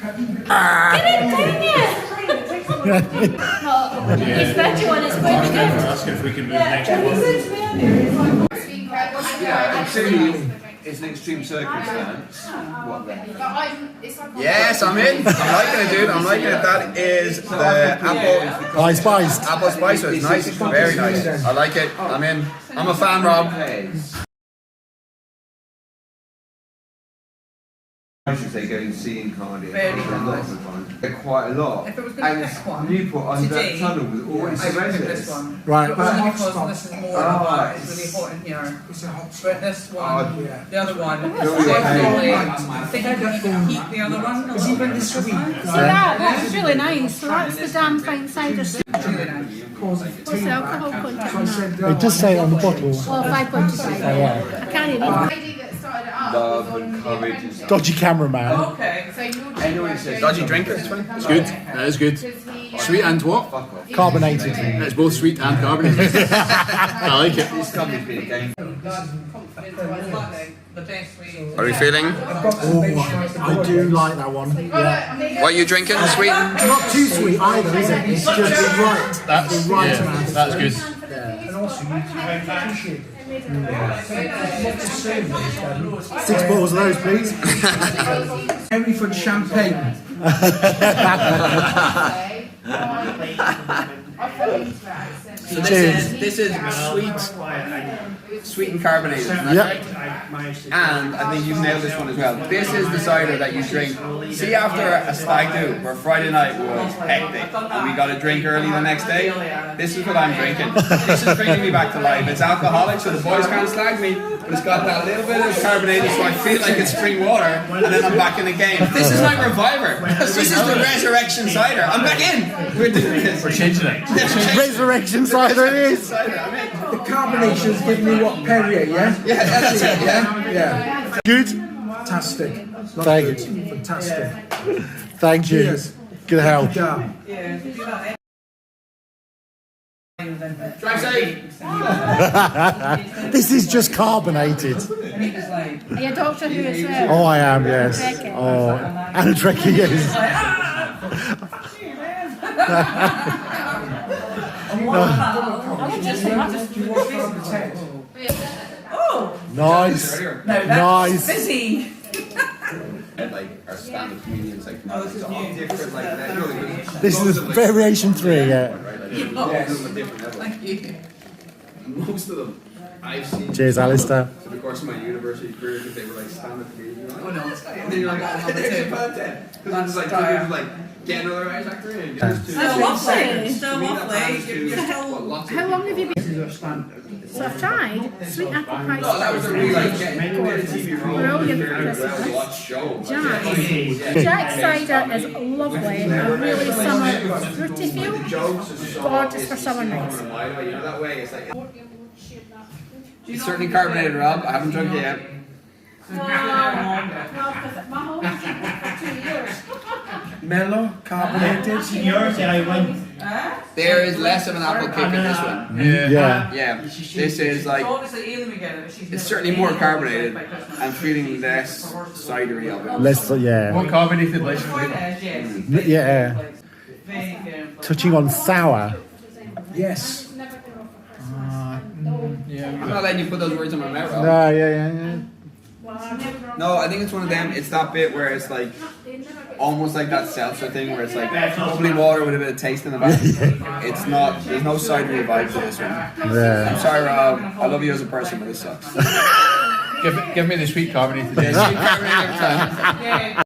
His veggie one is quite good. Asking if we can move next to one. It's an extreme circumstance. What then? Yes, I'm in. I'm liking it, dude. I'm liking it. That is the apple spiced. apple spice. It's nice, very nice. I like it. I'm in. I'm a fan, Rob. They go and see in Cardiff a lot of the time. They're quite a lot. If it was going to pick one, Newport under that today, tunnel was always I would pick this residents. one. Right. But only because this is more right. it's really hot in here. It's a hot spot. But this one, Oh, the other one, yeah. I think you can even heat the other one. It's even this sweet. See that's really nice. So that's the damn fine cider. Really nice. What's the alcohol content? It does say it on the bottle. Oh, 5.25. Yeah. I can't even. Love and courage and stuff. Dodgy cameraman. Okay. Anyone says Dodgy drinker, this one. It's good. That is good. Sweet and what? Carbonated. It's both sweet and carbonated. I like it. this company's been a game. The best way. How are we feeling? Oh, I do like that one. Yeah. What are you drinking? Sweet? Not too sweet either, is it? It's just the right. That's the right yeah, amount. that's good. Six bottles of those, please. Henry for champagne. So this is sweet and carbonated. Isn't that right? And I think you've nailed this one as well. This is the cider that you drink. See, after a stag do, where Friday night was hectic and we got a drink early the next day, this is what I'm drinking. This is bringing me back to life. It's alcoholic, so the boys can't slag me, but it's got that little bit of carbonated, so I feel like it's spring water, and then I'm back in the game. This is my reviver. This is the Ressurection Cider. I'm back in. We're doing this. We're changing it. Resurrection cider it is. The carbonation's giving me what, Perrier, yeah? Yeah, that's it. Yeah? Yeah. Good. Fantastic. Thank you. Fantastic. Thank you. Cheers. Good help. Good job. Yeah, do that. Drive safe. This is just carbonated. And he was like, Are you a doctor who is there? Oh, I am, yes. Oh, and a Trekkie, yes. Nice. Nice. busy. Like our stand-up comedians, like Oh, this is new. different, like that. This is variation 3, yeah. Yeah, different level. Thank you. Most of them I've seen. Cheers, Alistair. So the course of my university career, because they were like stand-up comedians. Oh no, And then you're like, there's a content. Because it's like, you're like, get another Irish actor in. Still lovely. Still lovely. How long have you been? So I've tried sweet apple pie No, that was a really like getting a TV role. Brilliant Very Christmas. well-watched show. Jack cider is lovely, a really summer fruity feel, gorgeous for summer nights. You know that way, it's like it's certainly carbonated, Rob. I haven't drunk it yet. Mellow, carbonated. Seniority, I win. There is less of an apple kick in this one. Yeah. Yeah, this is like it's certainly more carbonated. I'm feeling less cidery of it. Less, yeah. More carbonated, less flavour. Yeah. Touching on sour. Yes. I'm not letting you put those words in my mouth, Rob. No, yeah. No, I think it's one of them. It's that bit where it's like almost like that seltzer thing where it's like bubbly water with a bit of taste in the back. It's not. There's no cidery vibe to this one. Yeah. I'm sorry, Rob. I love you as a person, but this sucks. Give me the sweet carbonated. Yeah, sweet carbonated every time.